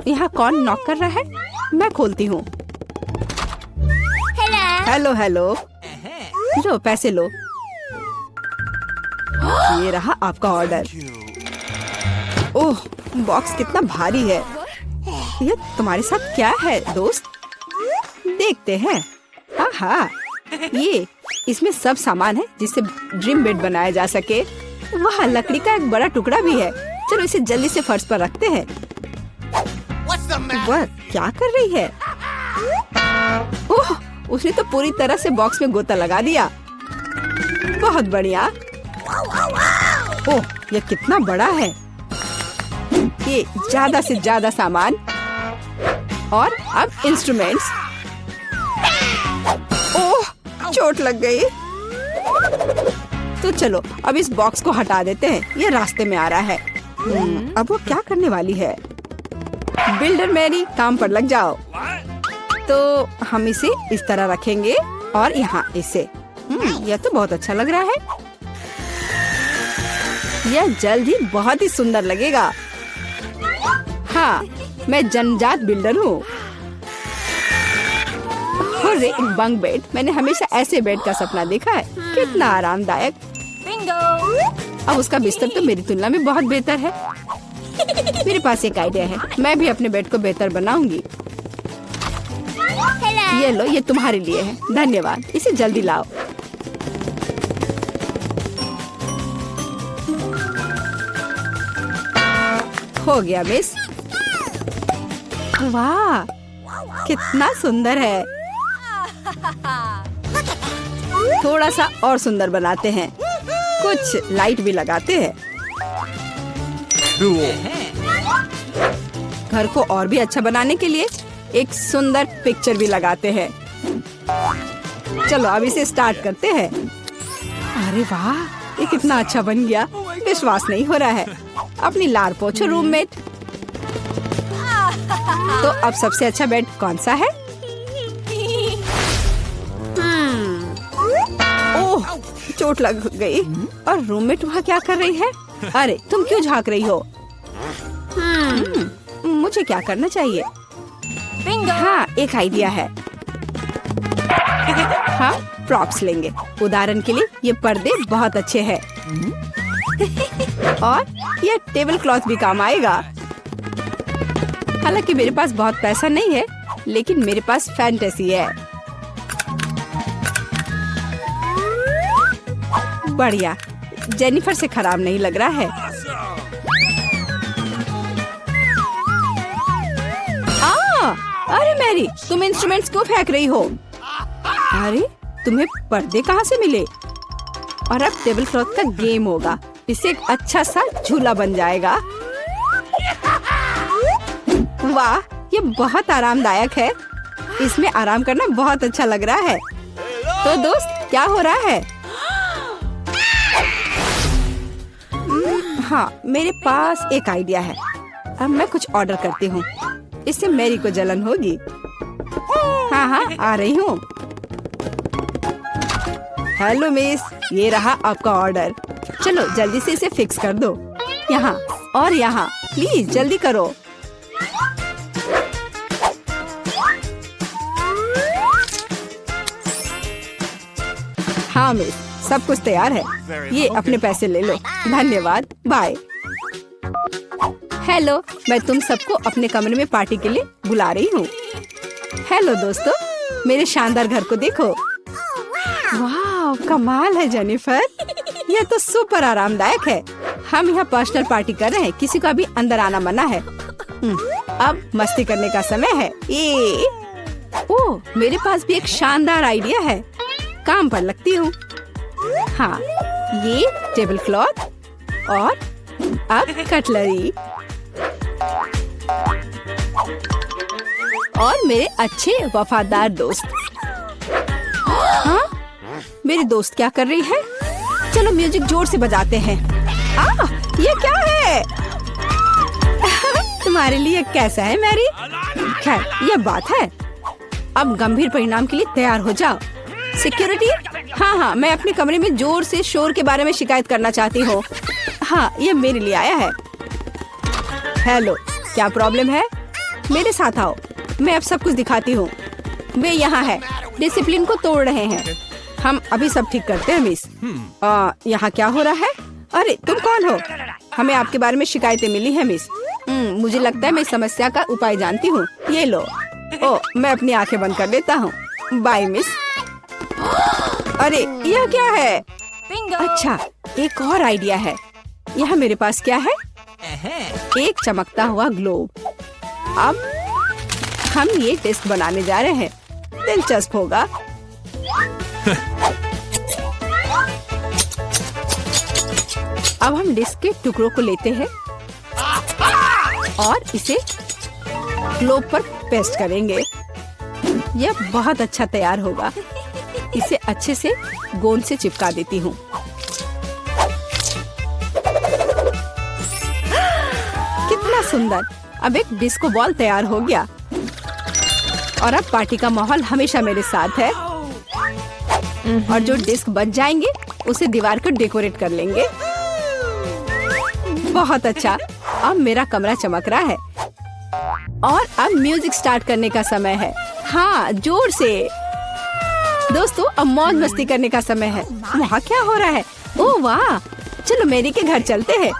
यहाँ कौन नॉक कर रहा है? मैं खोलती हूँ। Hello hello. लो पैसे लो। ये रहा आपका ऑर्डर। ओह, बॉक्स कितना भारी है। ये तुम्हारे साथ क्या है दोस्त? देखते हैं। हाँ, ये इसमें सब सामान है जिससे ड्रीम बेड बनाया जा सके। वहाँ लकड़ी का एक बड़ा टुकड़ा भी है। चलो इसे जल्दी से फर्श पर रखते हैं। वह क्या कर रही है? ओह, उसने तो पूरी तरह से बॉक्स में गोता लगा दिया। बहुत बढ़िया। ओह, यह कितना बड़ा है। ये ज्यादा से ज्यादा सामान और अब इंस्ट्रूमेंट्स। ओह, चोट लग गई। तो चलो अब इस बॉक्स को हटा देते हैं। ये रास्ते में आ रहा है। अब वो क्या करने वाली है? बिल्डर मैरी, काम पर लग जाओ। तो हम इसे इस तरह रखेंगे और यहाँ इसे। यह तो बहुत अच्छा लग रहा है। यह जल्द ही बहुत ही सुंदर लगेगा। हाँ, मैं जन्मजात बिल्डर हूँ। एक बंक बेड, मैंने हमेशा ऐसे बेड का सपना देखा है। कितना आरामदायक। अब उसका बिस्तर तो मेरी तुलना में बहुत बेहतर है। मेरे पास एक आइडिया है। मैं भी अपने बेड को बेहतर बनाऊंगी। ये लो, ये तुम्हारे लिए है। धन्यवाद। इसे जल्दी लाओ। हो गया मिस। वाह, कितना सुंदर है। थोड़ा सा और सुंदर बनाते हैं। कुछ लाइट भी लगाते हैं। घर को और भी अच्छा बनाने के लिए एक सुंदर पिक्चर भी लगाते हैं। चलो अब इसे स्टार्ट करते हैं। अरे वाह, ये कितना अच्छा बन गया। विश्वास नहीं हो रहा है। अपनी लार पोछो रूममेट। तो अब सबसे अच्छा बेड कौन सा है? ओह, चोट लग गई। और रूममेट वहाँ क्या कर रही है? अरे तुम क्यों झांक रही हो? मुझे क्या करना चाहिए? हाँ, एक आइडिया है। हाँ, प्रॉप्स लेंगे। उदाहरण के लिए ये पर्दे बहुत अच्छे हैं। और ये टेबल क्लॉथ भी काम आएगा। हालांकि मेरे पास बहुत पैसा नहीं है, लेकिन मेरे पास फैंटेसी है। बढ़िया, जेनिफर से खराब नहीं लग रहा है। अरे मैरी, तुम इंस्ट्रूमेंट्स क्यों फेंक रही हो? अरे, तुम्हें पर्दे कहाँ से मिले? और अब टेबल क्लॉथ का गेम होगा। इससे एक अच्छा सा झूला बन जाएगा। वाह, ये बहुत आरामदायक है। इसमें आराम करना बहुत अच्छा लग रहा है। तो दोस्त, क्या हो रहा है? हाँ, मेरे पास एक आइडिया है। अब मैं कुछ ऑर्डर करती हूँ। इससे मैरी को जलन होगी। हाँ, आ रही हूँ। हेलो मिस, ये रहा आपका ऑर्डर। चलो जल्दी से इसे फिक्स कर दो। यहाँ और यहाँ, प्लीज जल्दी करो। हाँ मिस, सब कुछ तैयार है। ये अपने पैसे ले लो। धन्यवाद, बाय। हेलो, मैं तुम सबको अपने कमरे में पार्टी के लिए बुला रही हूँ। हेलो दोस्तों, मेरे शानदार घर को देखो। वाह, कमाल है जेनिफर। यह तो सुपर आरामदायक है। हम यहाँ पर्सनल पार्टी कर रहे हैं। किसी का भी अंदर आना मना है। अब मस्ती करने का समय है। ओह, मेरे पास भी एक शानदार आइडिया है। काम पर लगती हूँ। हाँ, ये टेबल क्लॉथ और अब कटलरी और मेरे अच्छे वफादार दोस्त। हाँ, मेरी दोस्त क्या कर रही है? चलो म्यूजिक जोर से बजाते हैं। ये क्या है? तुम्हारे लिए कैसा है मैरी? खैर, ये बात है। अब गंभीर परिणाम के लिए तैयार हो जाओ। सिक्योरिटी, हाँ, मैं अपने कमरे में जोर से शोर के बारे में शिकायत करना चाहती हूँ। हाँ, ये मेरे लिए आया है। हेलो, क्या प्रॉब्लम है? मेरे साथ आओ, मैं अब सब कुछ दिखाती हूँ। वे यहाँ है, डिसिप्लिन को तोड़ रहे हैं। हम अभी सब ठीक करते हैं मिस। यहाँ क्या हो रहा है? अरे तुम कौन हो? हमें आपके बारे में शिकायतें मिली है मिस। मुझे लगता है मैं इस समस्या का उपाय जानती हूँ। ये लो। ओ, मैं अपनी आंखें बंद कर लेता हूँ। Bye miss. अरे यह क्या है? अच्छा, एक और आइडिया है। यहाँ मेरे पास क्या है? एक चमकता हुआ ग्लोब। अब हम ये टेस्ट बनाने जा रहे हैं। दिलचस्प होगा। अब हम डिस्क के टुकड़ों को लेते हैं और इसे ग्लोब पर पेस्ट करेंगे। यह बहुत अच्छा तैयार होगा। इसे अच्छे से गोंद से चिपका देती हूँ। कितना सुंदर। अब एक डिस्को बॉल तैयार हो गया और अब पार्टी का माहौल हमेशा मेरे साथ है। और जो डिस्क बच जाएंगे उसे दीवार को डेकोरेट कर लेंगे। बहुत अच्छा। अब मेरा कमरा चमक रहा है और अब म्यूजिक स्टार्ट करने का समय है। हाँ, जोर से। दोस्तों, अब मौज मस्ती करने का समय है। वहाँ क्या हो रहा है? ओह वाह, चलो मेरी के घर चलते हैं।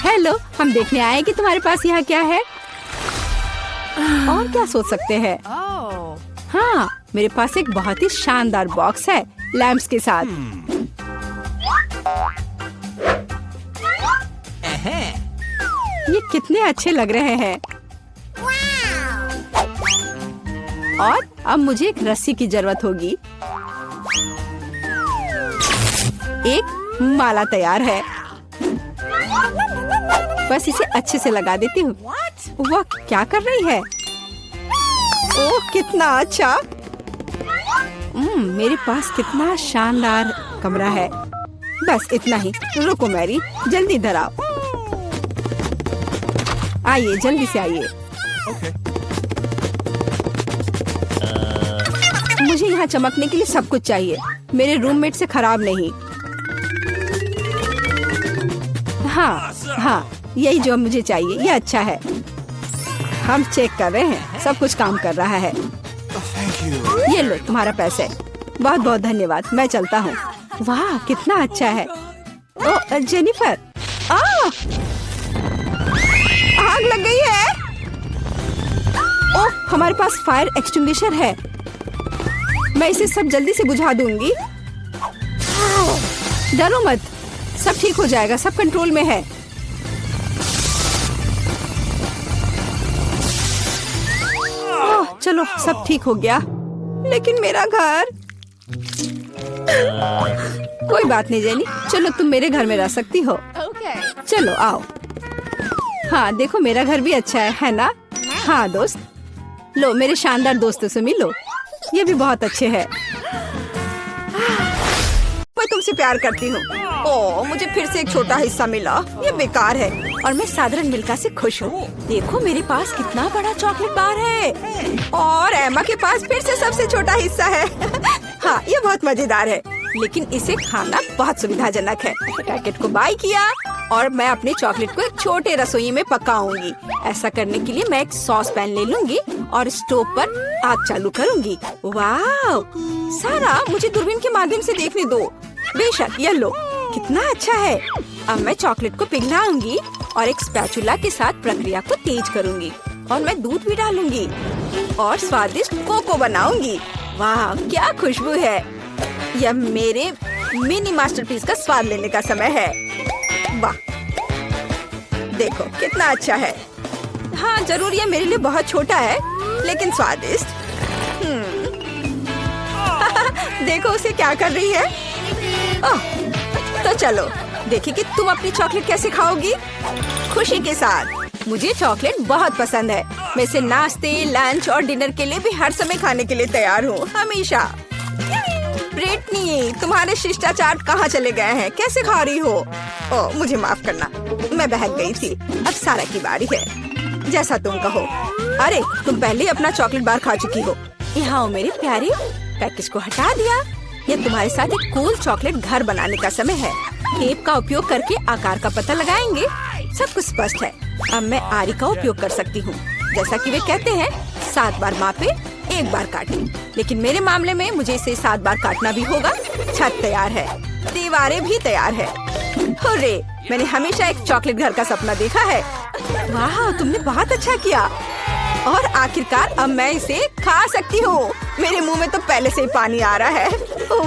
हेलो, हम देखने आए कि तुम्हारे पास यहाँ क्या है। और क्या सोच सकते हैं? हाँ, मेरे पास एक बहुत ही शानदार बॉक्स है लैंप्स के साथ। ये कितने अच्छे लग रहे हैं। और अब मुझे एक रस्सी की जरूरत होगी। एक माला तैयार है। बस इसे अच्छे से लगा देती हूँ। वह क्या कर रही है? ओह, कितना अच्छा। मेरे पास कितना शानदार कमरा है। बस इतना ही। रुको मैरी, जल्दी इधर आओ। आइए, जल्दी से आइए। मुझे यहाँ चमकने के लिए सब कुछ चाहिए। मेरे रूममेट से खराब नहीं। हाँ, यही जो मुझे चाहिए। ये अच्छा है। हम चेक कर रहे हैं, सब कुछ काम कर रहा है। ये लो तुम्हारा पैसे। बहुत बहुत धन्यवाद। मैं चलता हूँ। वाह, कितना अच्छा है। ओ जेनिफर, आग लग गई है। ओह, हमारे पास फायर एक्सटिंग्विशर है। मैं इसे सब जल्दी से बुझा दूंगी। डरो मत, सब ठीक हो जाएगा। सब कंट्रोल में है। ओह, चलो सब ठीक हो गया। लेकिन मेरा घर। कोई बात नहीं जेनी, चलो तुम मेरे घर में रह सकती हो। चलो आओ। हाँ, देखो मेरा घर भी अच्छा है ना? हाँ दोस्त, लो मेरे शानदार दोस्तों से मिलो। ये भी बहुत अच्छे हैं। मैं तुमसे प्यार करती हूँ। ओह, मुझे फिर से एक छोटा हिस्सा मिला। ये बेकार है और मैं साधारण मिल्का से खुश हूँ। देखो मेरे पास कितना बड़ा चॉकलेट बार है और एमा के पास फिर से सबसे छोटा हिस्सा है। हाँ, ये बहुत मजेदार है, लेकिन इसे खाना बहुत सुविधाजनक है। पैकेट को बाय किया और मैं अपने चॉकलेट को एक छोटे रसोई में पकाऊंगी। ऐसा करने के लिए मैं एक सॉस पैन ले लूंगी और स्टोव पर आग चालू करूंगी। वाह, सारा मुझे दूरबीन के माध्यम से देखने दो। बेशक, ये लो, कितना अच्छा है। अब मैं चॉकलेट को पिघलाऊंगी और एक स्पैचुला के साथ प्रक्रिया को तेज करूंगी और मैं दूध भी डालूंगी और स्वादिष्ट कोको बनाऊंगी। वाह, क्या खुशबू है। यह मेरे मिनी मास्टरपीस का स्वाद लेने का समय है। वाह, देखो कितना अच्छा है। हाँ, जरूर यह मेरे लिए बहुत छोटा है, लेकिन स्वादिष्ट। देखो उसे क्या कर रही है। ओह, तो चलो देखिए कि तुम अपनी चॉकलेट कैसे खाओगी। खुशी के साथ। मुझे चॉकलेट बहुत पसंद है। मैं इसे नाश्ते, लंच और डिनर के लिए भी हर समय खाने के लिए तैयार हूँ, हमेशा। ब्रिटनी, तुम्हारे शिष्टाचार कहाँ चले गए हैं? कैसे खा रही हो? ओह, मुझे माफ करना, मैं बहक गई थी। अब सारा की बारी है। जैसा तुम कहो। अरे, तुम पहले ही अपना चॉकलेट बार खा चुकी हो। यहाँ हो मेरे प्यारे। पैकेज को हटा दिया। ये तुम्हारे साथ एक कूल चॉकलेट घर बनाने का समय है। टेप का उपयोग करके आकार का पता लगाएंगे। सब कुछ स्पष्ट है। अब मैं आरी का उपयोग कर सकती हूँ। जैसा कि वे कहते हैं, 7 बार मापे, 1 बार काटे। लेकिन मेरे मामले में मुझे इसे 7 बार काटना भी होगा। छत तैयार है, दीवारें भी तैयार है। हुर्रे! मैंने हमेशा एक चॉकलेट घर का सपना देखा है। वाह, तुमने बहुत अच्छा किया। और आखिरकार अब मैं इसे खा सकती हूँ। मेरे मुंह में तो पहले से ही पानी आ रहा है।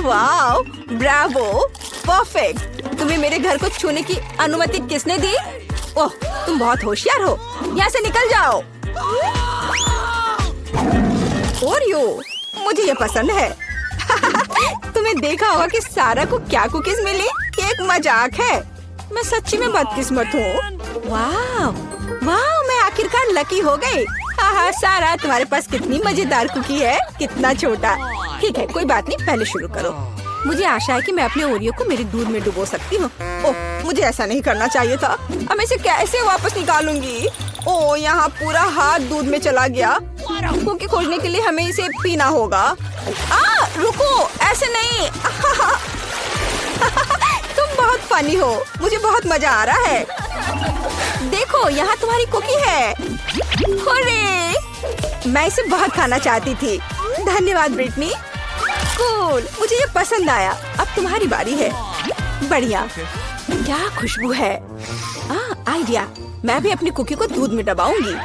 वाह, ब्रावो, परफेक्ट। तुम्हें मेरे घर को छूने की अनुमति किसने दी? ओह, तुम बहुत होशियार हो। यहाँ से निकल जाओ। ओरियो, मुझे ये पसंद है। तुम्हें देखा होगा कि सारा को क्या कुकीज मिली? ये एक मजाक है। मैं सच्ची में बदकिस्मत हूँ। वाह, वाह, मैं आखिरकार लकी हो गई। हाँ, सारा, तुम्हारे पास कितनी मजेदार कुकी है। कितना छोटा। ठीक है, कोई बात नहीं, पहले शुरू करो। मुझे आशा है कि मैं अपने ओरियो को मेरे दूध में डुबो सकती हूँ। ओह, मुझे ऐसा नहीं करना चाहिए था। अब मैं इसे कैसे वापस निकालूंगी? ओह, यहाँ पूरा हाथ दूध में चला गया। कुकी खोजने के लिए हमें इसे पीना होगा। रुको, ऐसे नहीं। तुम बहुत फनी हो। मुझे बहुत मजा आ रहा है। देखो, यहाँ तुम्हारी कुकी है। अरे, मैं इसे बहुत खाना चाहती थी। धन्यवाद ब्रिटनी। कूल, मुझे ये पसंद आया। अब तुम्हारी बारी है। बढ़िया, क्या खुशबू है। आइडिया, मैं भी अपनी कुकी को दूध में दबाऊंगी।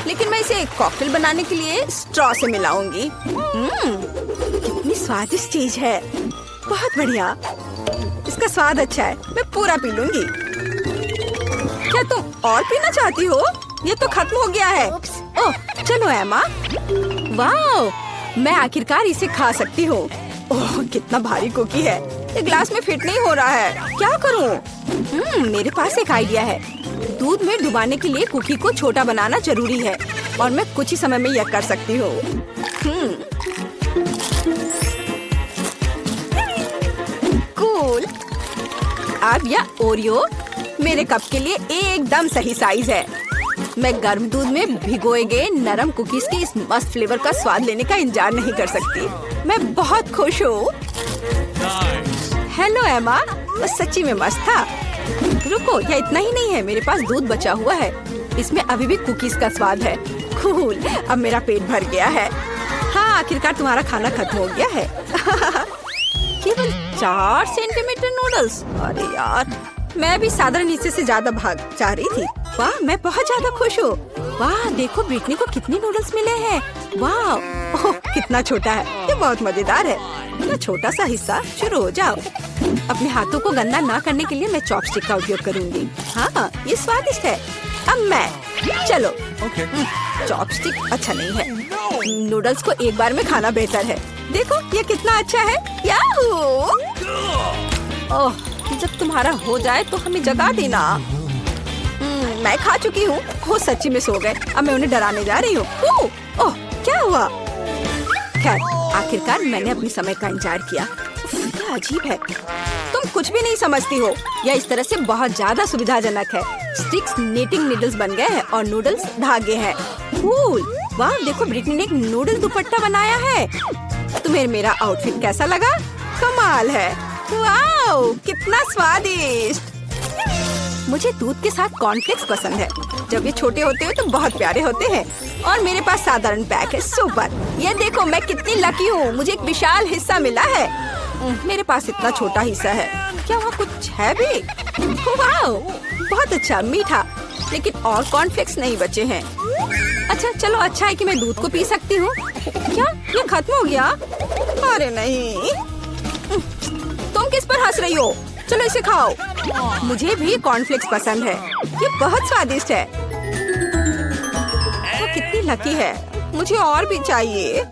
लेकिन मैं इसे कॉकटेल बनाने के लिए स्ट्रॉ से मिलाऊंगी। कितनी स्वादिष्ट चीज है। बहुत बढ़िया, इसका स्वाद अच्छा है। मैं पूरा पी लूंगी। क्या तुम और पीना चाहती हो? ये तो खत्म हो गया है। ओह, चलो एमा। वाह, मैं आखिरकार इसे खा सकती हूँ। ओह, कितना भारी कुकी है। ये ग्लास में फिट नहीं हो रहा है। क्या करूँ? मेरे पास एक आइडिया है। दूध में डुबाने के लिए कुकी को छोटा बनाना जरूरी है और मैं कुछ ही समय में यह कर सकती हूँ। कूल। अब यह ओरियो मेरे कप के लिए एकदम सही साइज है। मैं गर्म दूध में भिगोए गए नरम कुकीज के इस मस्त फ्लेवर का स्वाद लेने का इंतजार नहीं कर सकती। मैं बहुत खुश हूँ। हेलो एमा, वो सच्ची में मस्त था। रुको, यह इतना ही नहीं है। मेरे पास दूध बचा हुआ है। इसमें अभी भी कुकीज का स्वाद है। कूल, अब मेरा पेट भर गया है। हाँ, आखिरकार तुम्हारा खाना खत्म हो गया है। केवल 4 सेंटीमीटर नूडल्स। अरे यार, मैं भी साधारण हिस्से से ज्यादा भाग जा रही थी। वाह, मैं बहुत ज्यादा खुश हूँ। वाह, देखो ब्रिटनी को कितने नूडल्स मिले हैं। वाह, ओह, कितना छोटा है। ये बहुत मजेदार है। इतना छोटा सा हिस्सा। शुरू हो जाओ। अपने हाथों को गंदा ना करने के लिए मैं चॉपस्टिक का उपयोग करूंगी। हाँ, ये स्वादिष्ट है। अब मैं, चलो। चॉपस्टिक अच्छा नहीं है। नूडल्स को एक बार में खाना बेहतर है। देखो, ये कितना अच्छा है। याहू! ओह, जब तुम्हारा हो जाए तो हमें जगा देना। मैं खा चुकी हूँ। वो सच्ची में सो गए। अब मैं उन्हें डराने जा रही हूँ। ओह, क्या हुआ? खैर, आखिरकार मैंने अपने समय का इंतजार किया। क्या अजीब है। तुम कुछ भी नहीं समझती हो। यह इस तरह से बहुत ज्यादा सुविधाजनक है। स्टिक्स नीटिंग नीडल्स बन गए हैं और नूडल्स धागे हैं। कूल। वाह, देखो ब्रिटनी ने एक नूडल दुपट्टा बनाया है। तुम्हें मेरा आउटफिट कैसा लगा? कमाल है। वाह, कितना स्वादिष्ट। मुझे दूध के साथ कॉर्नफ्लेक्स पसंद है। जब ये छोटे होते हैं तो बहुत प्यारे होते हैं। और मेरे पास साधारण पैक है। सुपर। ये देखो, मैं कितनी लकी हूँ। मुझे एक विशाल हिस्सा मिला है। मेरे पास इतना छोटा हिस्सा है। क्या वहाँ कुछ है भी? वाह, बहुत अच्छा, मीठा। लेकिन और कॉर्नफ्लेक्स नहीं बचे हैं। अच्छा, चलो, अच्छा है कि मैं दूध को पी सकती हूँ। क्या ये खत्म हो गया? अरे नहीं। तुम किस पर हंस रही हो? चलो इसे खाओ। मुझे भी कॉर्नफ्लेक्स पसंद है। ये बहुत स्वादिष्ट है। वो कितनी लकी है। मुझे और भी चाहिए।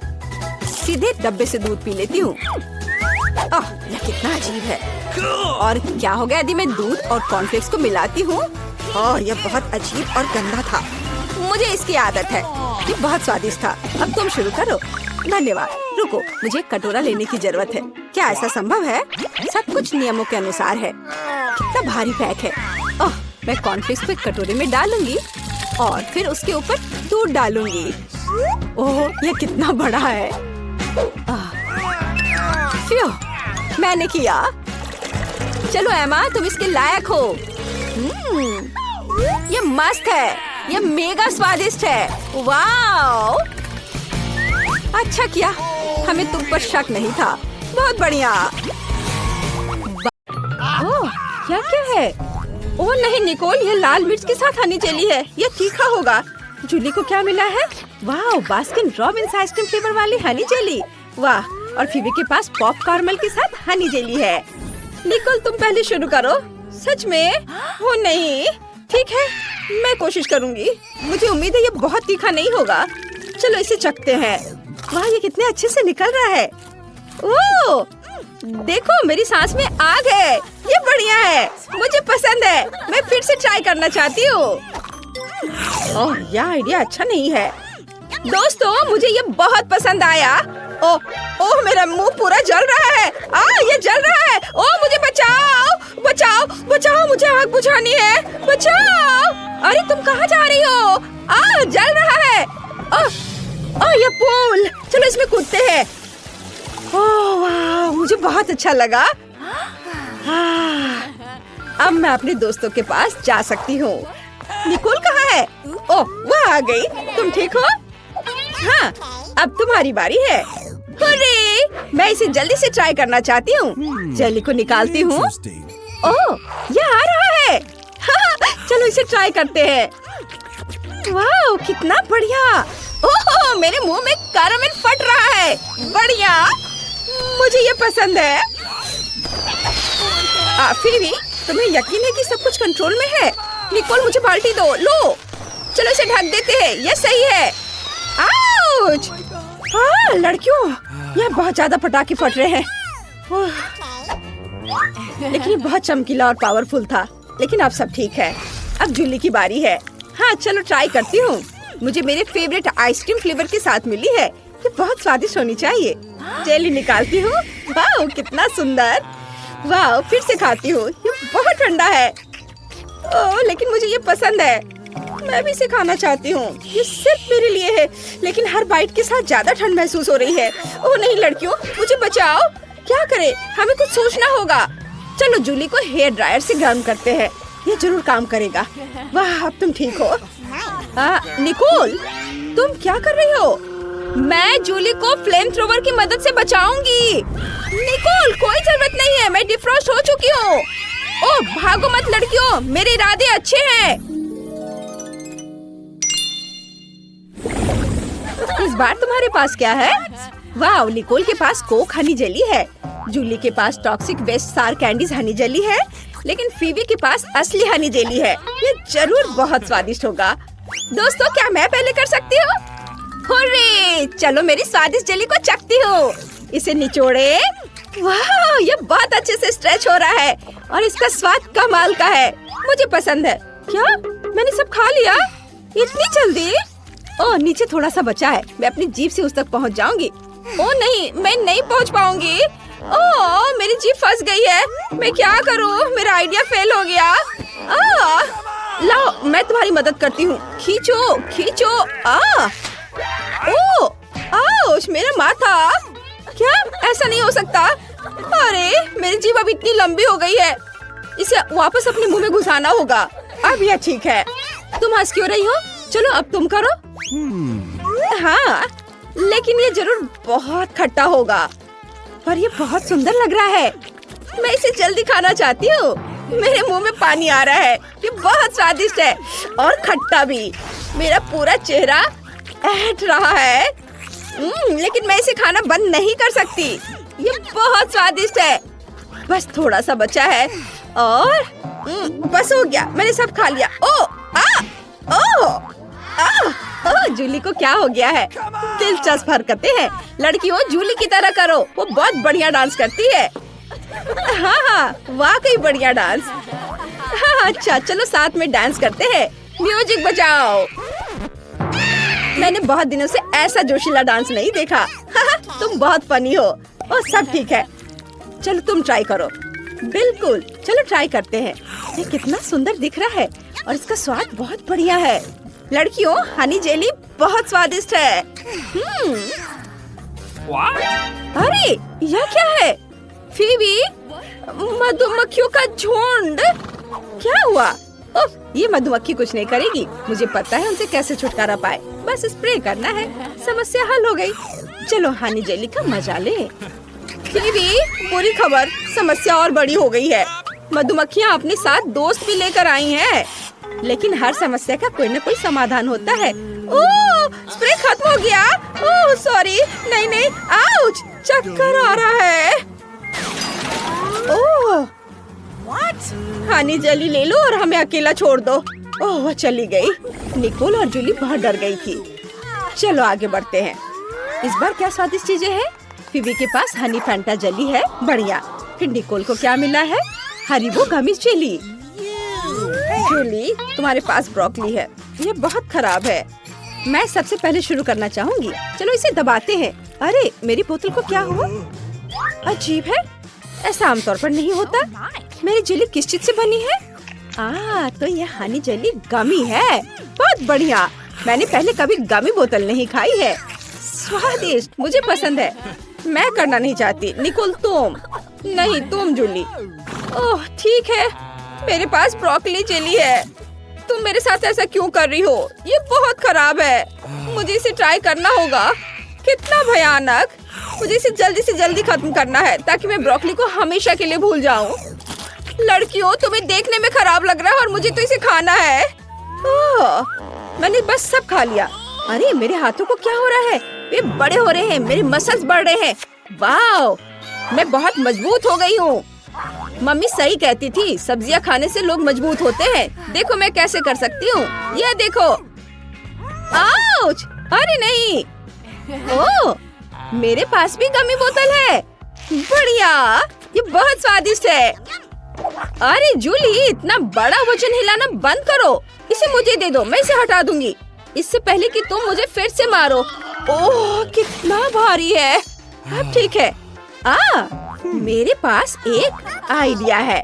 सीधे डब्बे से दूध पी लेती हूँ। यह कितना अजीब है। और क्या हो गया यदि मैं दूध और कॉर्नफ्लेक्स को मिलाती हूँ? यह बहुत अजीब और गंदा था। मुझे इसकी आदत है। ये बहुत स्वादिष्ट था। अब तुम शुरू करो। धन्यवाद। रुको, मुझे एक कटोरा लेने की जरूरत है। क्या ऐसा संभव है? सब कुछ नियमों के अनुसार है। कितना भारी पैक है। मैं कॉर्नफ्लेक्स को एक कटोरे में डालूंगी और फिर उसके ऊपर दूध डालूंगी। ओह, यह कितना बड़ा है। फ्यू, मैंने किया। चलो एमा, तुम इसके लायक हो। ये मस्त है, ये मेगा स्वादिष्ट है। वाओ, अच्छा किया, हमें तुम पर शक नहीं था। बहुत बढ़िया। ओह, क्या क्या है? ओह नहीं निकोल, ये लाल मिर्च के साथ हनी जेली है। ये तीखा होगा। जूली को क्या मिला है? वाह, बास्किन रॉबिन्स आइसक्रीम फ्लेवर वाली हनी जेली। वाह, और फीबी के पास पॉप कॉर्मल के साथ हनी जेली है। निकोल तुम पहले शुरू करो। सच में? वो नहीं, ठीक है, मैं कोशिश करूंगी। मुझे उम्मीद है ये बहुत तीखा नहीं होगा। चलो इसे चखते हैं। वाह, ये कितने अच्छे से निकल रहा है। ओह, देखो मेरी सांस में आग है। ये बढ़िया है, मुझे पसंद है। मैं फिर से ट्राई करना चाहती हूँ। ओह, यह आइडिया अच्छा नहीं है। दोस्तों, मुझे ये बहुत पसंद आया। ओह, ओह, मेरा मुंह पूरा जल रहा है। ये जल रहा है। ओह, मुझे बचाओ, बचाओ, बचाओ, मुझे आग बुझानी है। बचाओ। अरे तुम कहाँ जा रही हो? जल रहा है। ओह, ये पूल, चलो इसमें कूदते हैं। ओह वाह, मुझे बहुत अच्छा लगा। अब मैं अपने दोस्तों के पास जा सकती हूँ। निकोल कहाँ है? ओह, वह आ गई। तुम ठीक हो? हाँ, अब तुम्हारी बारी है। अरे, मैं इसे जल्दी से ट्राई करना चाहती हूँ। जेली को निकालती हूँ। ओह, ये आ रहा है। चलो इसे ट्राई करते हैं। वाह, कितना बढ़िया। ओह, मेरे मुंह में कैरामेल फट रहा है। बढ़िया, मुझे ये पसंद है। फिर भी तुम्हें यकीन है कि सब कुछ कंट्रोल में है? निकोल, मुझे बाल्टी दो। लो, चलो इसे ढक देते हैं। ये सही है। आउच! लड़कियों, यहाँ बहुत ज्यादा पटाखे फट रहे हैं। लेकिन ये बहुत चमकीला और पावरफुल था। लेकिन अब सब ठीक है। अब जूली की बारी है। हाँ, चलो ट्राई करती हूँ। मुझे मेरे फेवरेट आइसक्रीम फ्लेवर के साथ मिली है। ये बहुत स्वादिष्ट होनी चाहिए। जेली निकालती हूँ। वाह, कितना सुंदर। वाह, फिर से खाती हूँ। ये बहुत ठंडा है। ओह, लेकिन मुझे ये पसंद है। मैं भी इसे खाना चाहती हूँ। ये सिर्फ मेरे लिए है, लेकिन हर बाइट के साथ ज्यादा ठंड महसूस हो रही है। ओह नहीं लड़कियों, मुझे बचाओ। क्या करें? हमें कुछ सोचना होगा। चलो जूली को हेयर ड्रायर से गर्म करते हैं। ये जरूर काम करेगा। वाह, अब तुम ठीक हो? निकोल, तुम क्या कर रही हो? मैं जूली को फ्लेम थ्रोवर की मदद से बचाऊंगी। निकोल, कोई जरूरत नहीं है, मैं डिफ्रॉस्ट हो चुकी हूँ। ओह, भागो मत लड़कियों, मेरे इरादे अच्छे हैं। इस बार तुम्हारे पास क्या है? वाह, निकोल के पास कोक हनी जेली है। जूली के पास टॉक्सिक वेस्ट सार कैंडीज हनी जेली है। लेकिन फीबी के पास असली हनी जेली है। ये जरूर बहुत स्वादिष्ट होगा। दोस्तों, क्या मैं पहले कर सकती हूँ? हुर्रे! चलो मेरी स्वादिष्ट जेली को चखती हूँ। इसे निचोड़े। वाह, ये बहुत अच्छे से स्ट्रेच हो रहा है और इसका स्वाद कमाल का है। मुझे पसंद है। क्या मैंने सब खा लिया? इतनी जल्दी? ओह, नीचे थोड़ा सा बचा है। मैं अपनी जीभ से उस तक पहुँच जाऊंगी। ओह नहीं, मैं नहीं पहुँच पाऊंगी। ओह, मेरी जीभ फंस गई है। मैं क्या करूँ? मेरा आइडिया फेल हो गया। लाओ, मैं तुम्हारी मदद करती हूँ। खींचो, खींचो। ओह, आउच, मेरा माथा। क्या ऐसा नहीं हो सकता? अरे, मेरी जीभ अब इतनी लंबी हो गई है। इसे वापस अपने मुंह में घुसाना होगा। अब यह ठीक है। तुम हंस क्यों रही हो? चलो अब तुम करो। हाँ, लेकिन ये जरूर बहुत खट्टा होगा। पर ये बहुत सुंदर लग रहा है। मैं इसे जल्दी खाना चाहती हूँ। मेरे मुंह में पानी आ रहा है। ये बहुत स्वादिष्ट है और खट्टा भी। मेरा पूरा चेहरा ऐठ रहा है। लेकिन मैं इसे खाना बंद नहीं कर सकती। ये बहुत स्वादिष्ट है। बस थोड़ा सा बचा है और बस हो गया। मैंने सब खा लिया। जूली को क्या हो गया है? दिलचस्प हरकतें हैं। लड़कियों, जूली की तरह करो। वो बहुत बढ़िया डांस करती है। हाँ, वाकई बढ़िया डांस। हाँ, अच्छा, चलो साथ में डांस करते हैं। म्यूजिक बजाओ। मैंने बहुत दिनों से ऐसा जोशीला डांस नहीं देखा। तुम बहुत फनी हो। और सब ठीक है। चलो तुम ट्राई करो। बिल्कुल, चलो ट्राई करते हैं। ये कितना सुंदर दिख रहा है और इसका स्वाद बहुत बढ़िया है। लड़कियों, हनी जेली बहुत स्वादिष्ट है। अरे, यह क्या है? फीबी, मधुमक्खियों का झुंड। क्या हुआ? उफ, ये मधुमक्खी कुछ नहीं करेगी। मुझे पता है उनसे कैसे छुटकारा पाए। बस स्प्रे करना है, समस्या हल हो गई। चलो हनी जेली का मजा ले। फिभी, बुरी खबर, समस्या और बड़ी हो गई है। मधुमक्खियाँ अपने साथ दोस्त भी लेकर आई हैं। लेकिन हर समस्या का कोई न कोई समाधान होता है। ओह, स्प्रे खत्म हो गया। ओह सॉरी, नहीं, आउच, चक्कर आ रहा है। ओह, हनी जेली ले लो और हमें अकेला छोड़ दो। ओह, वो चली गई। निकोल और जूली बहुत डर गई थी। चलो आगे बढ़ते हैं। इस बार क्या स्वादिष्ट चीजें हैं? फिबी के पास हनी फैंटा जेली है, बढ़िया। फिर निकोल को क्या मिला है? हरीबो गमी जेली। जूली, तुम्हारे पास ब्रोकली है, ये बहुत खराब है। मैं सबसे पहले शुरू करना चाहूँगी। चलो इसे दबाते हैं। अरे मेरी बोतल को क्या हुआ? अजीब है, ऐसा आमतौर पर नहीं होता। मेरी जेली किस चीज से बनी है? तो ये हनी जेली गमी है। बहुत बढ़िया, मैंने पहले कभी गमी बोतल नहीं खाई है। स्वादिष्ट, मुझे पसंद है। मैं करना नहीं चाहती। निकोल तुम। नहीं तुम जूली। ओह ठीक है, मेरे पास ब्रोकली जेली है। तुम मेरे साथ ऐसा क्यों कर रही हो? ये बहुत खराब है। मुझे इसे ट्राई करना होगा। कितना भयानक। मुझे इसे जल्दी से जल्दी खत्म करना है ताकि मैं ब्रोकली को हमेशा के लिए भूल जाऊं। लड़कियों, तुम्हें देखने में खराब लग रहा है और मुझे तो इसे खाना है। मैंने बस सब खा लिया। अरे मेरे हाथों को क्या हो रहा है? वे बड़े हो रहे हैं, मेरे मसल्स बढ़ रहे हैं। वाओ, मैं बहुत मजबूत हो गई हूँ। मम्मी सही कहती थी, सब्जियाँ खाने से लोग मजबूत होते हैं। देखो मैं कैसे कर सकती हूँ। ये देखो। आउच! अरे नहीं। ओह, मेरे पास भी गमी बोतल है। बढ़िया, ये बहुत स्वादिष्ट है। अरे जूली, इतना बड़ा वजन हिलाना बंद करो। इसे मुझे दे दो, मैं इसे हटा दूंगी। इससे पहले कि तुम मुझे फिर से मारो। ओह कितना भारी है। अब ठीक है। मेरे पास एक आइडिया है।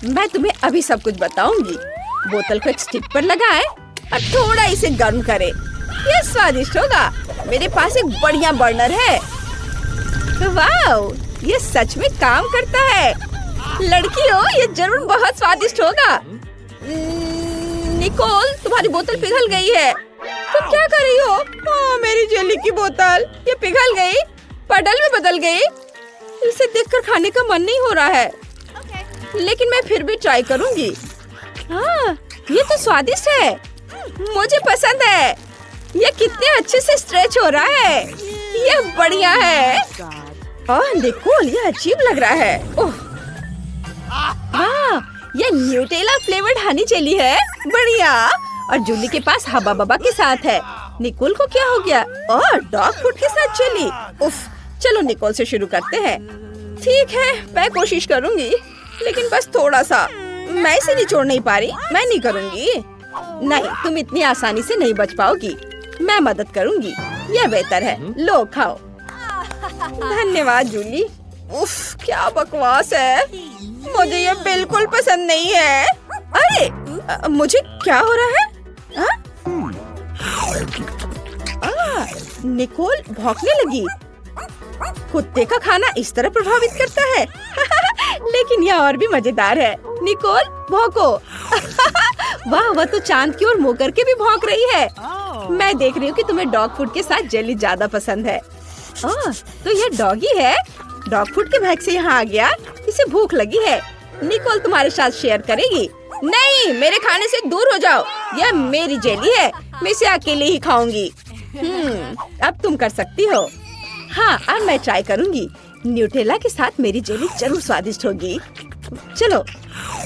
मैं तुम्हें अभी सब कुछ बताऊंगी। बोतल को एक स्टिक पर लगाएं और थोड़ा इसे गर्म करें। ये स्वादिष्ट होगा। मेरे पास एक बढ़िया बर्नर है। वाओ, ये सच में काम करता है। लड़कियों, ये जरूर बहुत स्वादिष्ट होगा। निकोल, तुम्हारी बोतल पिघल गई है। तुम क्या कर रही हो? मेरी जेली की बोतल, ये पिघल गई, पडल में बदल गई। इसे देखकर खाने का मन नहीं हो रहा है। लेकिन मैं फिर भी ट्राई करूंगी। ये तो स्वादिष्ट है। मुझे पसंद है। ये कितने अच्छे से स्ट्रेच हो रहा है। ये बढ़िया है। निकोल, ये अजीब लग रहा है। ये न्यूटेला फ्लेवर्ड हनी जेली है। बढ़िया। और जूली के पास हबा बबा के साथ है। निकोल को क्या हो गया? और डॉग फूड के साथ जेली। उफ, चलो निकोल से शुरू करते हैं। ठीक है, मैं कोशिश करूंगी, लेकिन बस थोड़ा सा। मैं इसे निचोड़ नहीं पा रही। मैं नहीं करूंगी। नहीं, तुम इतनी आसानी से नहीं बच पाओगी। मैं मदद करूंगी। यह बेहतर है। लो खाओ। धन्यवाद जूली। उफ, क्या बकवास है। मुझे ये बिल्कुल पसंद नहीं है। अरे मुझे क्या हो रहा है? निकोल भौंकने लगी। कुत्ते का खाना इस तरह प्रभावित करता है। लेकिन यह और भी मजेदार है। निकोल भौंको। वाह, वह तो चांद की ओर मुँह करके भी भौंक रही है। मैं देख रही हूँ कि तुम्हें डॉग फूड के साथ जेली ज्यादा पसंद है। तो यह डॉगी है। डॉग फूड के बैग से यहाँ आ गया। इसे भूख लगी है। निकोल तुम्हारे साथ शेयर करेगी। नहीं, मेरे खाने से दूर हो जाओ। यह मेरी जेली है, मैं इसे अकेले ही खाऊंगी। अब तुम कर सकती हो। अब मैं ट्राई करूंगी। न्यूटेला के साथ मेरी जेली जरूर स्वादिष्ट होगी। चलो।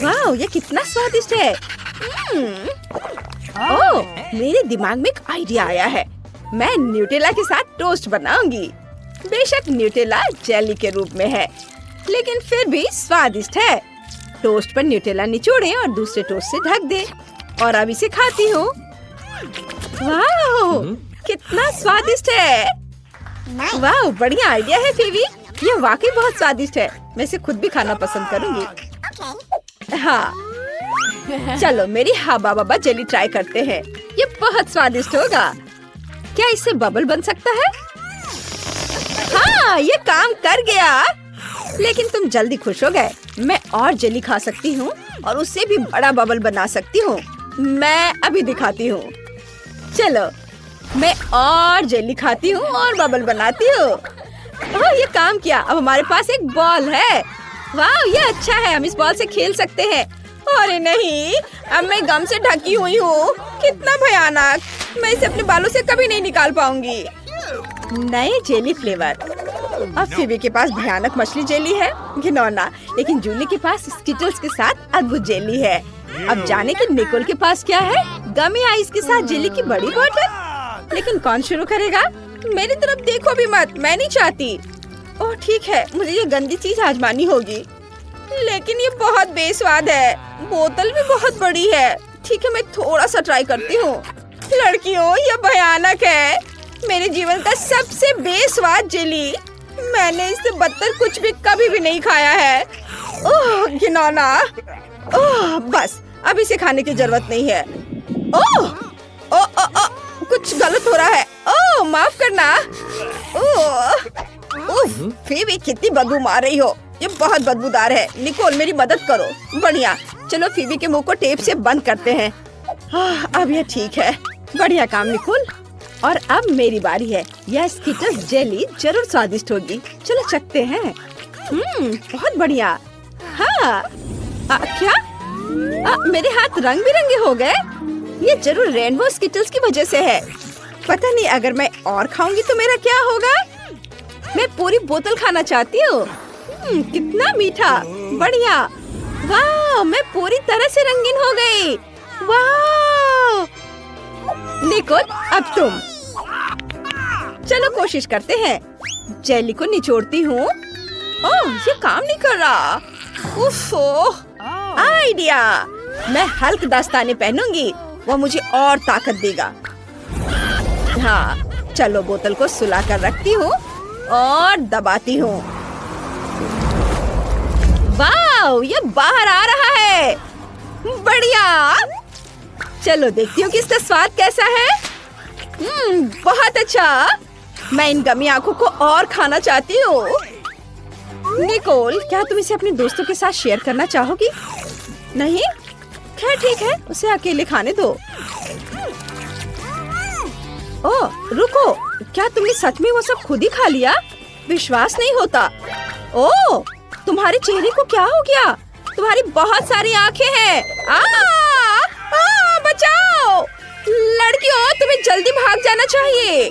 वाह, ये कितना स्वादिष्ट है। मेरे दिमाग में एक आइडिया आया है। मैं न्यूटेला के साथ टोस्ट बनाऊंगी। बेशक न्यूटेला जेली के रूप में है, लेकिन फिर भी स्वादिष्ट है। टोस्ट पर न्यूटेला निचोड़े और दूसरे टोस्ट से ढक दे। और अब इसे खाती हूँ। वाह, कितना स्वादिष्ट है। वाह, बढ़िया आइडिया है फिवी। ये वाकई बहुत स्वादिष्ट है। मैं इसे खुद भी खाना पसंद करूंगी। चलो मेरी हबा बबा जेली ट्राई करते हैं। ये बहुत स्वादिष्ट होगा। क्या इससे बबल बन सकता है? ये काम कर गया। लेकिन तुम जल्दी खुश हो गए। मैं और जेली खा सकती हूँ और उससे भी बड़ा बबल बना सकती हूँ। मैं अभी दिखाती हूँ। चलो, मैं और जेली खाती हूँ और बबल बनाती हूँ। ओह, ये काम किया। अब हमारे पास एक बॉल है। वाह, ये अच्छा है, हम इस बॉल से खेल सकते हैं। अरे नहीं, अब मैं गम से ढकी हुई हूँ। कितना भयानक। मैं इसे अपने बालों से कभी नहीं निकाल पाऊंगी। नए जेली फ्लेवर। अब फिबी के पास भयानक मछली जेली है, घिनौना। लेकिन जूली के पास स्किटल्स के साथ अद्भुत जेली है। अब जाने कि निकोल के पास क्या है। गमी आइस के साथ जेली की बड़ी बोतल। लेकिन कौन शुरू करेगा? मेरी तरफ देखो भी मत, मैं नहीं चाहती। ओह ठीक है, मुझे ये गंदी चीज आजमानी होगी। लेकिन ये बहुत बेस्वाद है। बोतल भी बहुत बड़ी है। ठीक है, मैं थोड़ा सा ट्राई करती हूँ। लड़कियों, ये भयानक है। मेरे जीवन का सबसे बेस्वाद जेली। मैंने इससे बदतर कुछ भी कभी भी नहीं खाया है। ओह घिनौना। ओह बस, अब इसे खाने की जरूरत नहीं है। ओह ओ, ओ, ओ, कुछ गलत हो रहा है। ओह माफ करना। ओह फिबी, कितनी बदबू मार रही हो। ये बहुत बदबूदार है। निकोल, मेरी मदद करो। बढ़िया, चलो फिबी के मुंह को टेप से बंद करते हैं। अब ये ठीक है। बढ़िया काम निकोल। और अब मेरी बारी है। यह स्किटल्स जेली जरूर स्वादिष्ट होगी। चलो चखते हैं। बहुत बढ़िया। हाँ, क्या? मेरे हाथ रंग बिरंगे हो गए। ये जरूर रेनबो स्किटल्स की वजह से है। पता नहीं, अगर मैं और खाऊंगी तो मेरा क्या होगा। मैं पूरी बोतल खाना चाहती हूँ। कितना मीठा। बढ़िया। वाह, मैं पूरी तरह से रंगीन हो गई। वाह निकोल, अब तुम। चलो कोशिश करते हैं। जेली को निचोड़ती हूँ। ओह, ये काम नहीं कर रहा। उफ, आइडिया। मैं हल्क दस्ताने पहनूंगी, वो मुझे और ताकत देगा। हाँ, चलो बोतल को सुला कर रखती हूँ और दबाती हूँ। वाह, ये बाहर आ रहा है। बढ़िया। चलो देखती हूँ कि इसका स्वाद कैसा है। बहुत अच्छा। मैं इन गमी आंखों को और खाना चाहती हूँ। निकोल, क्या तुम इसे अपने दोस्तों के साथ शेयर करना चाहोगी? नहीं? खैर ठीक है, उसे अकेले खाने दो। ओह रुको, क्या तुमने सच में वो सब खुद ही खा लिया? विश्वास नहीं होता। ओह, तुम्हारे चेहरे को क्या हो गया? तुम्हारी बहुत सारी आंखें हैं। बचाओ! लड़कियों, तुम्हें जल्दी भाग जाना चाहिए।